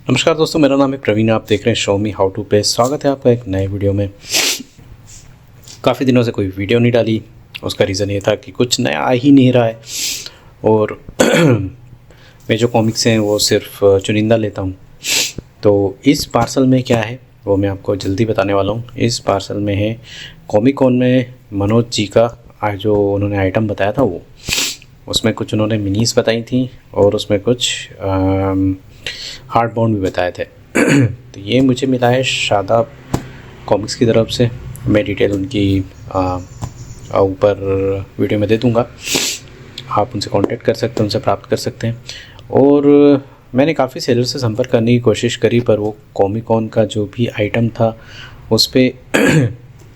नमस्कार दोस्तों, मेरा नाम है प्रवीण। आप देख रहे हैं शो मी हाउ टू पे। स्वागत है आपका एक नए वीडियो में। काफ़ी दिनों से कोई वीडियो नहीं डाली। उसका रीज़न ये था कि कुछ नया आ ही नहीं रहा है और मैं जो कॉमिक्स हैं वो सिर्फ चुनिंदा लेता हूँ। तो इस पार्सल में क्या है वो मैं आपको जल्दी बताने वाला हूँ। इस पार्सल में है कॉमिक कॉन में मनोज जी का जो उन्होंने आइटम बताया था वो, उसमें कुछ उन्होंने मिनीस बताई थी और उसमें कुछ हार्ड बाउंड भी बताए थे। तो ये मुझे मिला है शादाब कॉमिक्स की तरफ से। मैं डिटेल उनकी ऊपर वीडियो में दे दूँगा, आप उनसे कांटेक्ट कर सकते हैं, उनसे प्राप्त कर सकते हैं। और मैंने काफ़ी सेलर से संपर्क करने की कोशिश करी, पर वो कॉमिक कॉन का जो भी आइटम था उस पर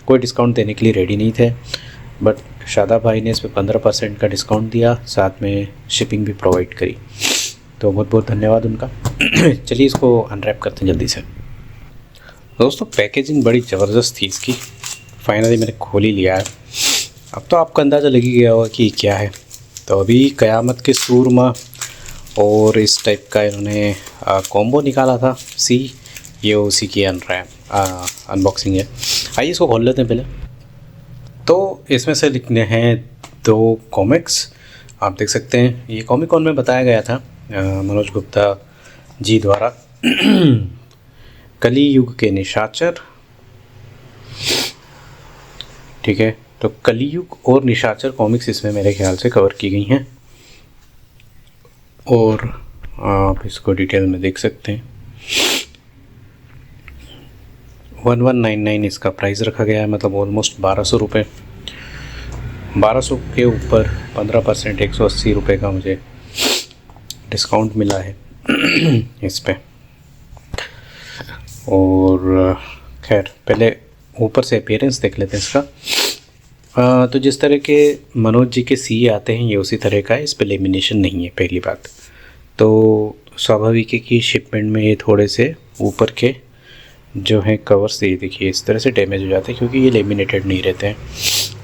कोई डिस्काउंट देने के लिए रेडी नहीं थे। बट शादाब भाई ने इस पर 15% का डिस्काउंट दिया, साथ में शिपिंग भी प्रोवाइड करी। तो बहुत बहुत धन्यवाद उनका। चलिए इसको अनरैप करते हैं जल्दी से। दोस्तों, पैकेजिंग बड़ी ज़बरदस्त थी इसकी। फाइनली मैंने खोल ही लिया है। अब तो आपको अंदाज़ा लग ही गया होगा कि क्या है। तो अभी क़यामत के सूरमा और इस टाइप का इन्होंने कॉम्बो निकाला था। ये उसी की अनबॉक्सिंग है। आइए इसको खोल लेते हैं पहले। तो इसमें से लिखने हैं 2 कॉमिक्स। आप देख सकते हैं ये कॉमिक कॉन में बताया गया था मनोज गुप्ता जी द्वारा। कली युग के निशाचर, ठीक है। तो कली युग और निशाचर कॉमिक्स इसमें मेरे ख्याल से कवर की गई हैं और आप इसको डिटेल में देख सकते हैं। 1199 इसका प्राइस रखा गया है, मतलब ऑलमोस्ट 1200 रुपये। 1200 के ऊपर 15% 180 रुपये का मुझे डिस्काउंट मिला है इस पे। और खैर पहले ऊपर से अपीयरेंस देख लेते हैं इसका। तो जिस तरह के मनोज जी के सी आते हैं ये उसी तरह का है। इस पे लेमिनेशन नहीं है, पहली बात। तो स्वाभाविक है कि शिपमेंट में ये थोड़े से ऊपर के जो हैं कवर्स, ये देखिए इस तरह से डैमेज हो जाते हैं क्योंकि ये लेमिनेटेड नहीं रहते हैं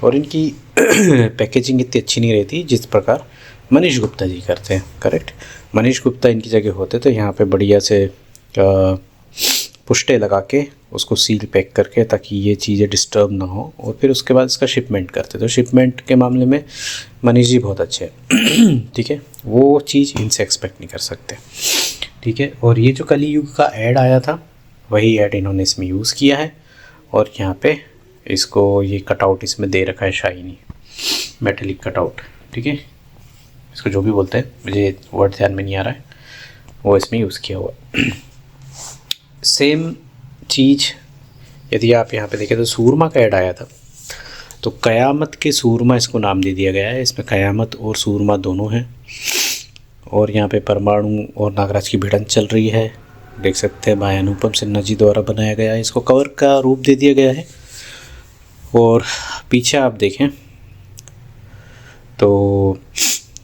और इनकी पैकेजिंग इतनी अच्छी नहीं रहती जिस प्रकार मनीष गुप्ता जी करते हैं। करेक्ट, मनीष गुप्ता इनकी जगह होते तो यहाँ पे बढ़िया से पुष्टे लगा के उसको सील पैक करके, ताकि ये चीज़ें डिस्टर्ब ना हो, और फिर उसके बाद इसका शिपमेंट करते। तो शिपमेंट के मामले में मनीष जी बहुत अच्छे हैं। ठीक है, वो चीज़ इनसे एक्सपेक्ट नहीं कर सकते। ठीक है, और ये जो कली युग का ऐड आया था वही ऐड इन्होंने इसमें यूज़ किया है। और यहाँ पे इसको ये कटआउट इसमें दे रखा है, शाइनी मेटेलिक कटआउट। ठीक है, इसको जो भी बोलते हैं, मुझे वर्ड ध्यान में नहीं आ रहा है, वो इसमें यूज़ किया हुआ है। सेम चीज़ यदि आप यहाँ पे देखें तो सूरमा का ऐड आया था, तो क़यामत के सूरमा इसको नाम दे दिया गया है। इसमें क़यामत और सूरमा दोनों हैं और यहाँ पे परमाणु और नागराज की भिड़ंत चल रही है। देख सकते हैं भाई अनुपम सिन्हा जी द्वारा बनाया गया है। इसको कवर का रूप दे दिया गया है। और पीछे आप देखें तो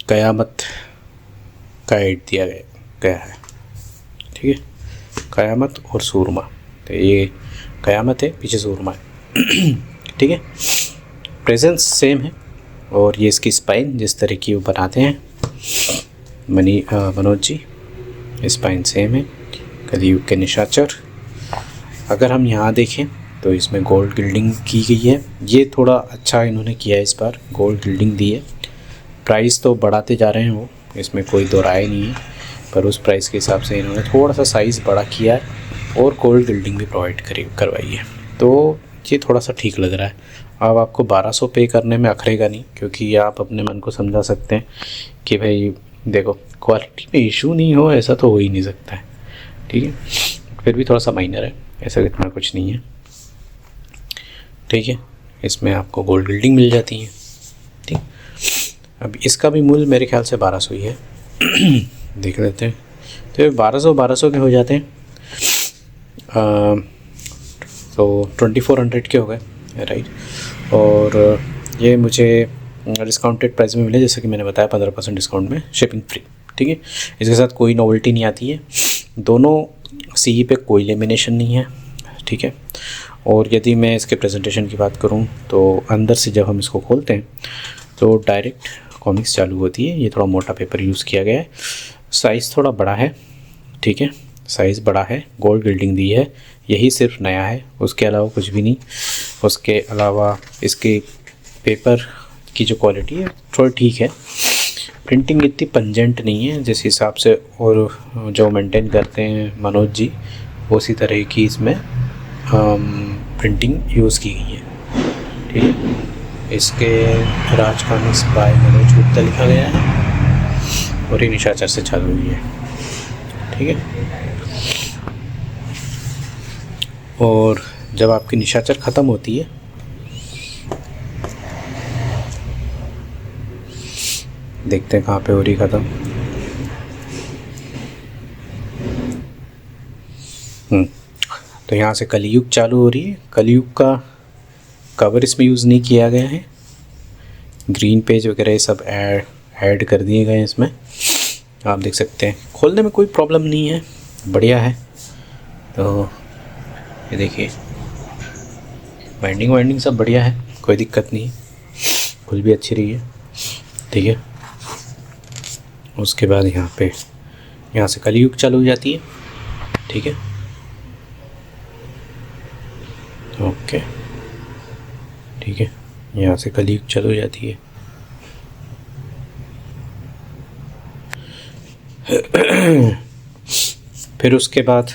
क़यामत का ऐड दिया गया है। ठीक है, क़यामत और सूरमा। तो ये क़यामत है, पीछे सूरमा है। ठीक है, प्रेजेंस सेम है और ये इसकी स्पाइन जिस तरह की वो बनाते हैं मनोज जी, स्पाइन सेम है। कलियुग के निशाचर, अगर हम यहाँ देखें तो इसमें गोल्ड गिल्डिंग की गई है। ये थोड़ा अच्छा इन्होंने किया है, इस बार गोल्ड गिल्डिंग दी है। प्राइस तो बढ़ाते जा रहे हैं वो, इसमें कोई दो राय नहीं है, पर उस प्राइस के हिसाब से इन्होंने थोड़ा सा साइज़ बड़ा किया है और गोल्ड गिल्डिंग भी प्रोवाइड करवाई है। तो ये थोड़ा सा ठीक लग रहा है। अब आपको 1200 पे करने में अखरेगा नहीं, क्योंकि आप अपने मन को समझा सकते हैं कि भाई देखो, क्वालिटी में इशू नहीं हो ऐसा तो हो ही नहीं सकता है। ठीक है, फिर भी थोड़ा सा माइनर है, ऐसा इतना कुछ नहीं है। ठीक है, इसमें आपको गोल्ड गिल्डिंग मिल जाती है। ठीक, अब इसका भी मूल्य मेरे ख्याल से 1200 ही है। देख लेते हैं, तो ये 1200 के हो जाते हैं। तो 2400 के हो गए, राइट। और ये मुझे डिस्काउंटेड प्राइस में मिले, जैसे कि मैंने बताया 15% डिस्काउंट में, शिपिंग फ्री। ठीक है, इसके साथ कोई नोवेल्टी नहीं आती है। दोनों सीई पे कोई लेमिनेशन नहीं है। ठीक है, और यदि मैं इसके प्रेजेंटेशन की बात करूं तो अंदर से जब हम इसको खोलते हैं तो डायरेक्ट कॉमिक्स चालू होती है। ये थोड़ा मोटा पेपर यूज़ किया गया है, साइज़ थोड़ा बड़ा है। ठीक है, साइज़ बड़ा है, गोल्ड गिल्डिंग दी है, यही सिर्फ नया है, उसके अलावा कुछ भी नहीं। उसके अलावा इसके पेपर की जो क्वालिटी है थोड़ी ठीक है, प्रिंटिंग इतनी पंजेंट नहीं है जिस हिसाब से और जो मेंटेन करते हैं मनोज जी, उसी तरह की इसमें प्रिंटिंग यूज़ की गई है। ठीक है, इसके राजकामिक्स बाय मनोज गुप्ता लिखा गया है और ये निशाचर से चालू हुई है। ठीक है, और जब आपकी निशाचर ख़त्म होती है देखते हैं कहाँ पे हो रही ख़त्म। तो यहाँ से कलयुग चालू हो रही है। कलयुग का कवर इसमें यूज़ नहीं किया गया है, ग्रीन पेज वगैरह ये सब ऐड कर दिए गए हैं इसमें, आप देख सकते हैं। खोलने में कोई प्रॉब्लम नहीं है, बढ़िया है। तो ये देखिए वाइंडिंग सब बढ़िया है, कोई दिक्कत नहीं है, खुल भी अच्छी रही है। ठीक है, उसके बाद यहाँ से कलयुग चालू हो जाती है। ठीक है, ओके, ठीक है, यहाँ से कलयुग चालू हो जाती है। फिर उसके बाद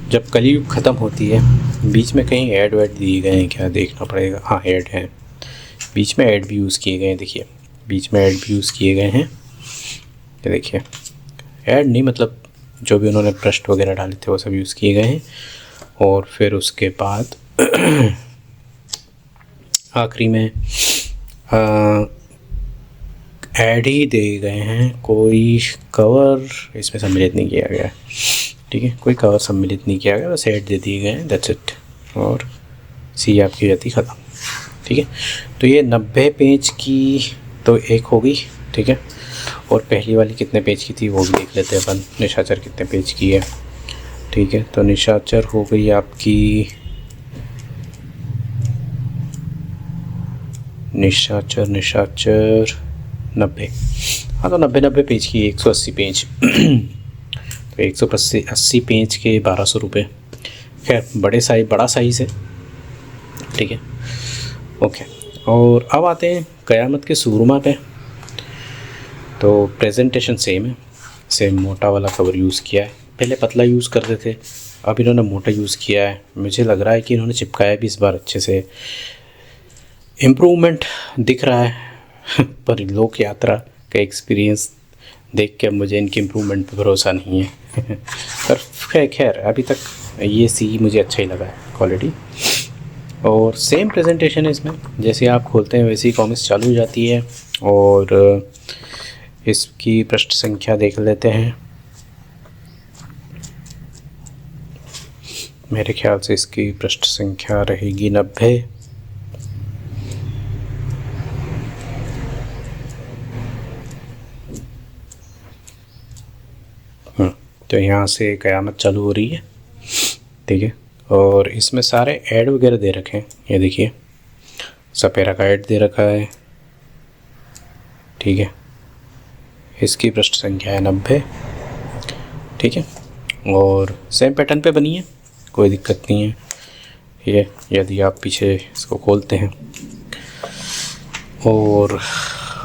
जब कलयुग ख़त्म होती है, बीच में कहीं ऐड वैड दिए गए हैं क्या, देखना पड़ेगा। हाँ, ऐड हैं, बीच में ऐड भी यूज़ किए गए हैं। देखिए बीच में ऐड भी यूज़ किए गए हैं, ये देखिए। ऐड नहीं मतलब जो भी उन्होंने पृष्ठ वगैरह डाले थे वो सब यूज़ किए गए हैं। और फिर उसके बाद आखिरी में ऐड ही दे गए हैं, कोई कवर इसमें सम्मिलित नहीं किया गया है। ठीक है, कोई कवर सम्मिलित नहीं किया गया, बस ऐड दे दिए गए हैं, दैट्स इट। और सी आपकी जाती ख़त्म। ठीक है, तो ये 90 पेज की तो एक हो गई। ठीक है, और पहली वाली कितने पेज की थी वो भी देख लेते हैं अपन, निशाचर कितने पेज की है। ठीक है, तो निशाचर हो गई आपकी, निशाचर 90। हाँ, तो 90 पेज की 180 पेज तो 180 पेज के 1200 रुपये। खैर बड़ा साइज़ है। ठीक है, ओके। और अब आते हैं क़यामत के सूरमा पे। तो प्रेजेंटेशन सेम है, सेम मोटा वाला कवर यूज़ किया है। पहले पतला यूज़ करते थे, अब इन्होंने मोटा यूज़ किया है। मुझे लग रहा है कि इन्होंने चिपकाया भी इस बार अच्छे से, इम्प्रूवमेंट दिख रहा है। पर लोक यात्रा का एक्सपीरियंस देख के मुझे इनकी इम्प्रूवमेंट पे भरोसा नहीं है। पर खैर अभी तक ये सी मुझे अच्छा ही लगा है क्वालिटी। और सेम प्रेजेंटेशन है इसमें, जैसे आप खोलते हैं वैसे ही कॉमिक्स चालू हो जाती है। और इसकी पृष्ठ संख्या देख लेते हैं। मेरे ख्याल से इसकी पृष्ठ संख्या रहेगी 90। तो यहाँ से क़यामत चालू हो रही है। ठीक है, और इसमें सारे ऐड वगैरह दे रखे हैं, ये देखिए सपेरा का ऐड दे रखा है। ठीक है, इसकी पृष्ठ संख्या है 90। ठीक है, और सेम पैटर्न पे बनी है, कोई दिक्कत नहीं है। ये यदि आप पीछे इसको खोलते हैं और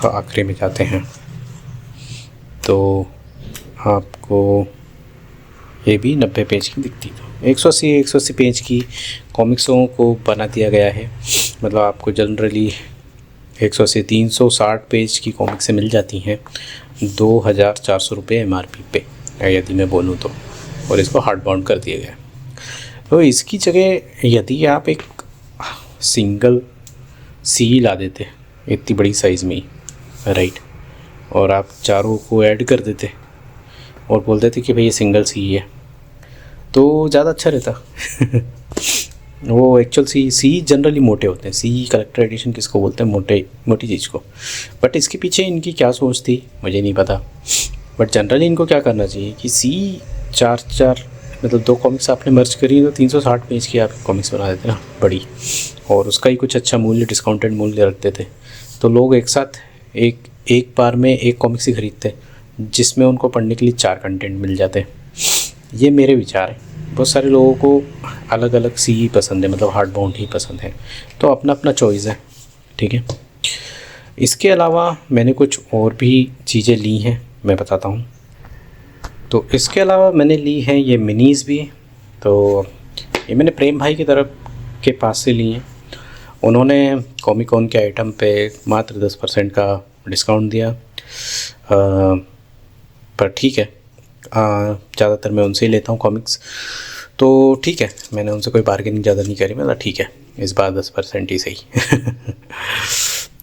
आखिरी में जाते हैं तो आपको ये भी 90 पेज की दिखती है। 180 पेज की कॉमिक्सों को बना दिया गया है। मतलब आपको जनरली 180 360 पेज की कॉमिक्सें मिल जाती हैं 2400 रुपये MRP पे, यदि मैं बोलूँ तो। और इसको हार्ड बाउंड कर दिया गया। तो इसकी जगह यदि आप एक सिंगल सी ला देते इतनी बड़ी साइज़ में ही, राइट, और आप चारों को ऐड कर देते और बोल देते कि भाई ये सिंगल सी है, तो ज़्यादा अच्छा रहता। वो एक्चुअल सी जनरली मोटे होते हैं। सी कलेक्टर एडिशन किसको बोलते हैं, मोटी चीज़ को। बट इसके पीछे इनकी क्या सोच थी मुझे नहीं पता। बट जनरली इनको क्या करना चाहिए कि सी चार मतलब 2 कॉमिक्स आपने मर्ज करी तो 360 पेज की आप कॉमिक्स बना देते ना बड़ी, और उसका ही कुछ अच्छा मूल्य, डिस्काउंटेड मूल्य रखते थे। तो लोग एक साथ एक बार में एक कॉमिक्स ही खरीदते जिसमें उनको पढ़ने के लिए 4 कंटेंट मिल जाते। ये मेरे विचार हैं। बहुत सारे लोगों को अलग अलग सी ही पसंद है, मतलब हार्ड बाउंड ही पसंद है, तो अपना अपना चॉइस है, ठीक है। इसके अलावा मैंने कुछ और भी चीज़ें ली हैं, मैं बताता हूँ। तो इसके अलावा मैंने ली हैं ये मिनीज़ भी। तो ये मैंने प्रेम भाई की तरफ के पास से ली हैं। उन्होंने कॉमिक कॉन के आइटम पे मात्र 10% का डिस्काउंट दिया। पर ठीक है, ज़्यादातर मैं उनसे ही लेता हूँ कॉमिक्स, तो ठीक है, मैंने उनसे कोई बार्गेनिंग ज़्यादा नहीं करी, मतलब ठीक है, इस बार 10% ही सही।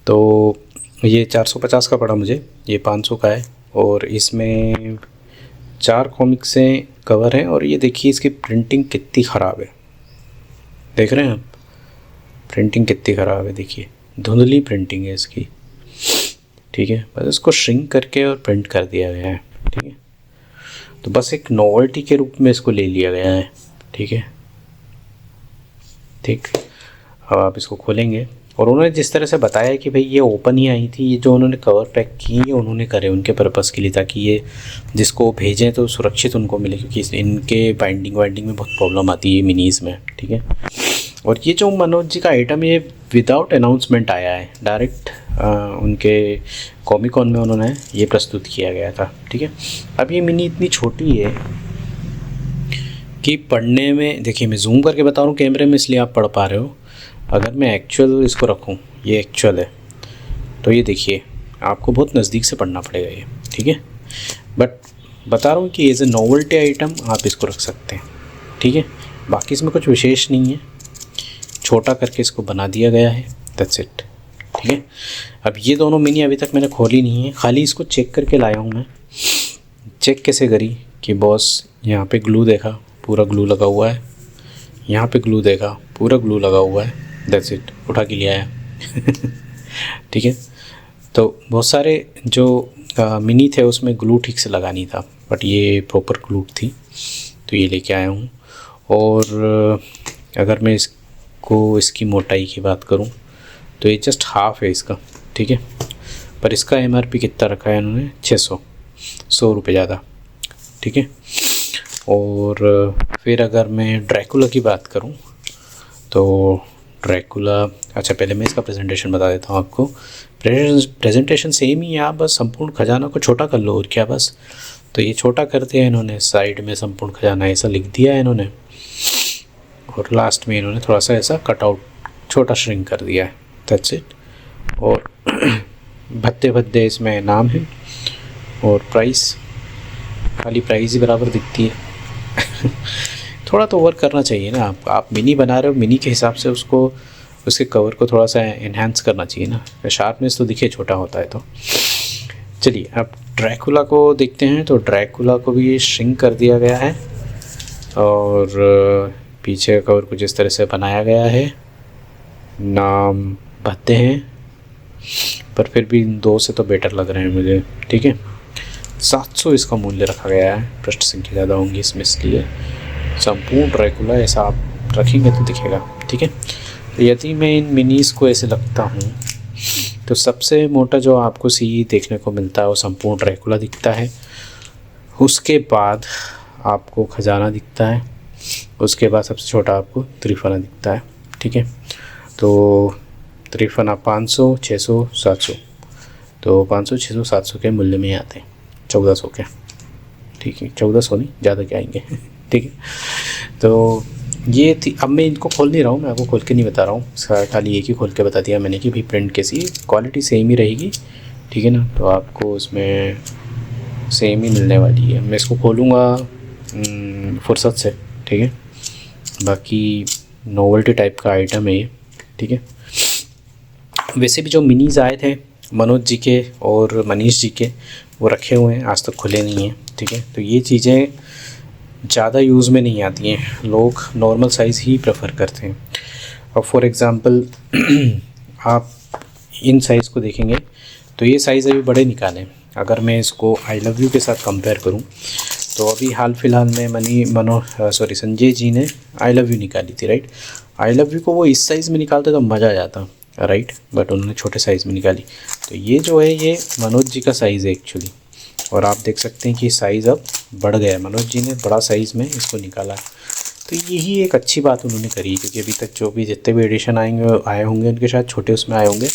तो ये 450 का पड़ा मुझे, ये 500 का है, और इसमें 4 कॉमिक्स से कवर है। और ये देखिए इसकी प्रिंटिंग कितनी ख़राब है, देख रहे हैं आप, प्रिंटिंग कितनी ख़राब है, देखिए धुंधली प्रिंटिंग है इसकी, ठीक है। बस इसको श्रिंक करके और प्रिंट कर दिया गया है, ठीक है। तो बस एक नॉवेल्टी के रूप में इसको ले लिया गया है, ठीक है, ठीक। अब आप इसको खोलेंगे, और उन्होंने जिस तरह से बताया कि भाई ये ओपन ही आई थी, ये जो उन्होंने कवर पैक किए ये उन्होंने करे उनके पर्पज़ के लिए, ताकि ये जिसको भेजें तो सुरक्षित उनको मिले, क्योंकि इनके बाइंडिंग वाइंडिंग में बहुत प्रॉब्लम आती है मिनीज़ में, ठीक है। और ये जो मनोज जी का आइटम ये विदाउट अनाउंसमेंट आया है, डायरेक्ट उनके कॉमिक कॉन में उन्होंने ये प्रस्तुत किया गया था, ठीक है। अब ये मिनी इतनी छोटी है कि पढ़ने में, देखिए मैं जूम करके बता रहा हूँ कैमरे में, इसलिए आप पढ़ पा रहे हो। अगर मैं एक्चुअल इसको रखूँ, ये एक्चुअल है, तो ये देखिए आपको बहुत नज़दीक से पढ़ना पड़ेगा ये, ठीक है। बट बता रहा हूँ कि एज ए नॉवेल्टी आइटम आप इसको रख सकते हैं, ठीक है। बाकी इसमें कुछ विशेष नहीं है, छोटा करके इसको बना दिया गया है, दैट्स इट, ठीक है। अब ये दोनों मिनी अभी तक मैंने खोली नहीं है, खाली इसको चेक करके लाया हूँ मैं। चेक कैसे करी कि बॉस, यहाँ पे ग्लू देखा, पूरा ग्लू लगा हुआ है, यहाँ पे ग्लू देखा, पूरा ग्लू लगा हुआ है, दैट्स इट, उठा के लिया है। ठीक है। तो बहुत सारे जो मिनी थे उसमें ग्लू ठीक से लगा नहीं था, बट ये प्रॉपर ग्लू थी, तो ये लेके आया हूँ। और अगर मैं इसकी मोटाई की बात करूँ तो ये जस्ट हाफ है इसका, ठीक है। पर इसका MRP कितना रखा है इन्होंने, 100 रुपये ज़्यादा, ठीक है। और फिर अगर मैं ड्रैकुला की बात करूं तो ड्रैकुला, अच्छा पहले मैं इसका प्रेजेंटेशन बता देता हूं आपको। प्रेजेंटेशन सेम ही है, आप बस संपूर्ण खजाना को छोटा कर लो और क्या, बस। तो ये छोटा कर दिया इन्होंने, साइड में संपूर्ण खजाना ऐसा लिख दिया है इन्होंने, और लास्ट में इन्होंने थोड़ा सा ऐसा कटआउट छोटा श्रिंक कर दिया है, दैट्स इट। और भद्दे भद्दे इसमें नाम है और प्राइस, खाली प्राइस ही बराबर दिखती है। थोड़ा तो वर्क करना चाहिए ना, आप मिनी बना रहे हो, मिनी के हिसाब से उसके कवर को थोड़ा सा एनहांस करना चाहिए ना, शार्पनेस तो दिखे छोटा होता है। तो चलिए अब ड्रैकुला को देखते हैं। तो ड्रैकुला को भी श्रिंक कर दिया गया है और पीछे का कवर कुछ इस तरह से बनाया गया है, नाम भद्दे हैं पर फिर भी 2 से तो बेटर लग रहे हैं मुझे, ठीक है। 700 इसका मूल्य रखा गया है, पृष्ठ संख्या ज़्यादा होंगी इसमें इसलिए। संपूर्ण ड्रैकुला ऐसा आप रखेंगे तो दिखेगा, ठीक है। तो यदि मैं इन मिनीज़ को ऐसे लगता हूँ तो सबसे मोटा जो आपको सी देखने को मिलता है वो संपूर्ण ड्रैकुला दिखता है, उसके बाद आपको खजाना दिखता है, उसके बाद सबसे छोटा आपको त्रिफला दिखता है, ठीक है। तो त्रिफला 500, 600, 700, तो 500, 600, 700 के मूल्य में आते हैं, 1400 के, ठीक है। 1400 नहीं, ज़्यादा क्या आएंगे, ठीक है। तो ये थी, अब मैं इनको खोल नहीं रहा हूँ, मैं आपको खोल के नहीं बता रहा हूँ, इसका खाली एक ही खोल के बता दिया मैंने कि भाई प्रिंट कैसी, क्वालिटी सेम ही रहेगी, ठीक है ना। तो आपको उसमें सेम ही मिलने वाली है। मैं इसको खोलूँगा फुर्सत से, ठीक है। बाकी नोवेल्टी टाइप का आइटम है ये, ठीक है। वैसे भी जो मिनीज़ आए थे मनोज जी के और मनीष जी के, वो रखे हुए हैं, आज तक खुले नहीं हैं, ठीक है। तो ये चीज़ें ज़्यादा यूज़ में नहीं आती हैं, लोग नॉर्मल साइज़ ही प्रेफर करते हैं। और फॉर एग्ज़ाम्पल आप इन साइज़ को देखेंगे तो ये साइज़ अभी बड़े निकाले। अगर मैं इसको आई लव यू के साथ कंपेयर करूं तो अभी हाल फिलहाल में संजय जी ने आई लव यू निकाली थी, राइट। आई लव यू को वो इस साइज़ में निकालते तो मज़ा आ जाता, राइट, बट उन्होंने छोटे साइज़ में निकाली। तो ये जो है ये मनोज जी का साइज़ है एक्चुअली, और आप देख सकते हैं कि साइज़ अब बढ़ गया है। मनोज जी ने बड़ा साइज़ में इसको निकाला है, तो यही एक अच्छी बात उन्होंने करी, क्योंकि अभी तक जो भी जितने भी एडिशन आए होंगे उनके शायद छोटे उसमें आए होंगे,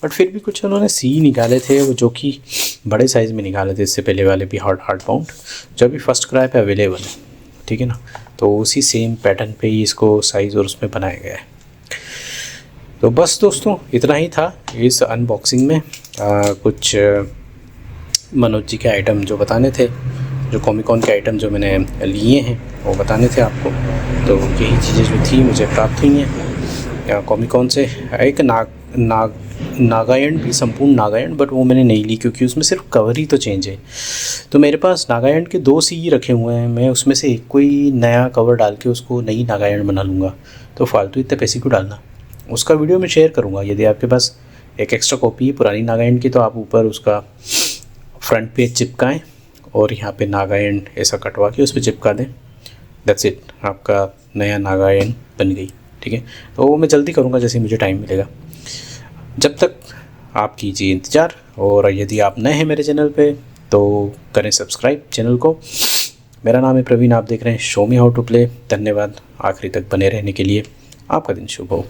बट फिर भी कुछ उन्होंने सी निकाले थे वो जो कि बड़े साइज़ में निकाले थे। इससे पहले वाले भी हार्ड बाउंड जो अभी फर्स्ट क्राई पे अवेलेबल है, ठीक है ना, तो उसी सेम पैटर्न पे ही इसको साइज़ और उसमें बनाया गया है। तो बस दोस्तों इतना ही था इस अनबॉक्सिंग में। कुछ मनोज जी के आइटम जो बताने थे, जो कॉमिकॉन के आइटम जो मैंने लिए हैं वो बताने थे आपको। तो यही चीज़ें जो थी मुझे प्राप्त हुई हैं कॉमिकॉन से। एक नागायण भी, संपूर्ण नागायण, बट वो मैंने नहीं ली क्योंकि उसमें सिर्फ कवर ही तो चेंज है। तो मेरे पास नागायण के 2 सी रखे हुए हैं, मैं उसमें से एक कोई नया कवर डाल के उसको नई नागायण बना लूँगा, तो फालतू इतने पैसे क्यों डालना। उसका वीडियो मैं शेयर करूँगा। यदि आपके पास एक एक्स्ट्रा कॉपी है पुरानी नागायण की, तो आप ऊपर उसका फ्रंट पेज चिपकाएं और यहाँ पे नागायण ऐसा कटवा के उस पर चिपका दें। दैट्स इट, आपका नया नागायण बन गई, ठीक है। तो वो मैं जल्दी करूँगा जैसे मुझे टाइम मिलेगा। जब तक आप कीजिए इंतज़ार, और यदि आप नए हैं मेरे चैनल पे तो करें सब्सक्राइब चैनल को। मेरा नाम है प्रवीण, आप देख रहे हैं show me how to play. धन्यवाद आखिरी तक बने रहने के लिए। आपका दिन शुभ हो।